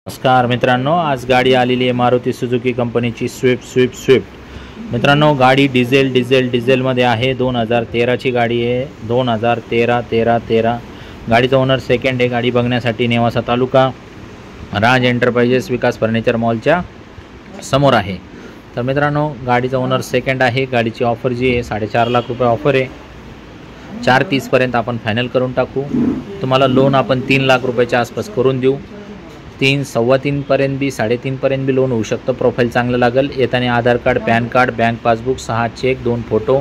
नमस्कार मित्रांनो, आज गाडी आलेली आहे मारुती सुझुकी कंपनीची स्विफ्ट। मित्रांनो, गाडी डिझेलमध्ये आहे। 2013ची गाडी आहे। 2013 गाडीचा ओनर सेकंड आहे। गाडी बघण्यासाठी नेवासा तालुका राज एंटरप्राइजेस विकास फर्निचर मॉलच्या समोर आहे। तर मित्रांनो, गाडीचा ओनर सेकंड आहे। गाडीची ऑफर जी आहे 4.5 लाख रुपये ऑफर आहे। 4:30 पर्यंत आपण फायनल करून टाकू। तुम्हाला लोन आपण 3 लाख रुपयाच्या आसपास करून देऊ। 3-3.25 पर्यंत बी 3.5 पर्यंत बी लोन होऊ शकतं। प्रोफाईल चांगलं लागेल। येताना Aadhaar card, PAN card, bank passbook, 6 cheque, 2 photo,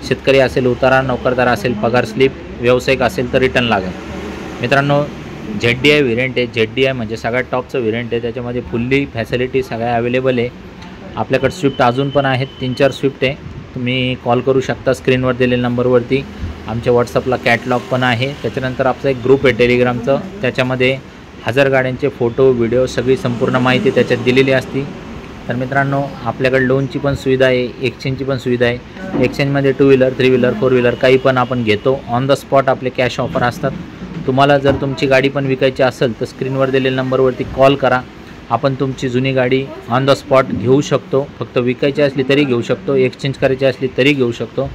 शेतकरी असेल उतारा, नोकरदार असेल पगार स्लिप, व्यावसायिक असेल तर रिटर्न लागेल। मित्रांनो, ZDI व्हेरियंट आहे। ZDI म्हणजे सगळ्यात टॉपचं व्हेरियंट आहे। त्याच्यामध्ये फुल्ली फॅसिलिटी सगळ्या अवेलेबल आहे। आपल्याकडे स्विफ्ट अजून पण आहेत, 3-4 स्विफ्ट आहे। तुम्ही कॉल करू शकता स्क्रीनवर दिलेल्या नंबरवरती। आमच्या व्हॉट्सअपला कॅटलॉग पण आहे। त्याच्यानंतर आपला एक ग्रुप आहे टेलिग्रामचं, त्याच्यामध्ये 1000 गाड्यांचे फोटो, व्हिडिओ, सगळी संपूर्ण माहिती त्याच्यात दिलेली असते। तर मित्रांनो, आपल्याकडे लोनची पण सुविधा आहे, एक्सचेंजची पण सुविधा आहे। एक्सचेंजमध्ये 2 व्हीलर, 3 व्हीलर, 4 व्हीलर काही पण आपण घेतो। ऑन द स्पॉट आपले कॅश ऑफर असतात। तुम्हाला जर तुमची गाडी पण विकायची असेल तर स्क्रीनवर दिलेल्या नंबरवरती कॉल करा। आपण तुमची जुनी गाडी ऑन द स्पॉट घेऊ शकतो। फक्त विकायची असली तरी घेऊ शकतो, एक्सचेंज करायची असली तरी घेऊ शकतो।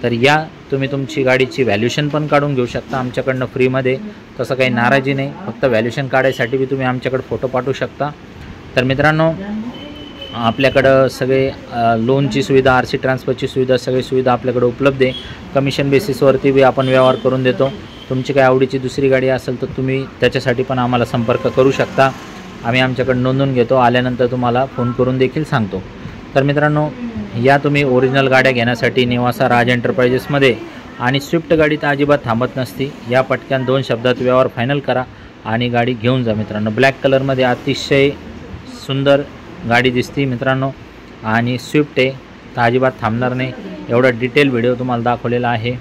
तर या तुम्ही तुमची गाडीची व्हॅल्युएशन पण काढून घेऊ शकता आमच्याकडनं फ्रीमध्ये। तसं काही नाराजी नाही, फक्त व्हॅल्युएशन काढायसाठी बी तुम्ही आमच्याकडे फोटो पाठवू शकता। तर मित्रांनो, आपल्याकडं सगळे लोनची सुविधा, RC ट्रान्सफरची सुविधा, सगळी सुविधा आपल्याकडे उपलब्ध आहे। कमिशन बेसिसवरती बी आपण व्यवहार करून देतो। तुमची काही आवडीची दुसरी गाडी असेल तर तुम्ही त्याच्यासाठी पण आम्हाला संपर्क करू शकता। आम्ही आमच्याकडे नोंदवून घेतो, आल्यानंतर तुम्हाला फोन करून देखील सांगतो। तर मित्रांनो, या तुम्ही ओरिजिनल गाड्या घेण्यासाठी नेवासा राज एंटरप्राइजेसमध्ये। आणि स्विफ्ट गाडी तर अजिबात थांबत नसती। या पटक्यान 2 शब्दात व्यवहार फायनल करा आणि गाडी घेऊन जा मित्रांनो। ब्लॅक कलरमध्ये अतिशय सुंदर गाडी दिसते मित्रांनो, आणि स्विफ्ट आहे तर अजिबात थांबणार नाही। एवढा डिटेल व्हिडिओ तुम्हाला दाखवलेला आहे।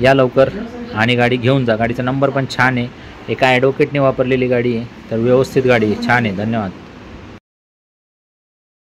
या लवकर आणि गाडी घेऊन जा। गाडीचा नंबर पण छान आहे। एका ॲडव्होकेटने वापरलेली गाडी आहे, तर व्यवस्थित गाडी आहे, छान आहे। धन्यवाद।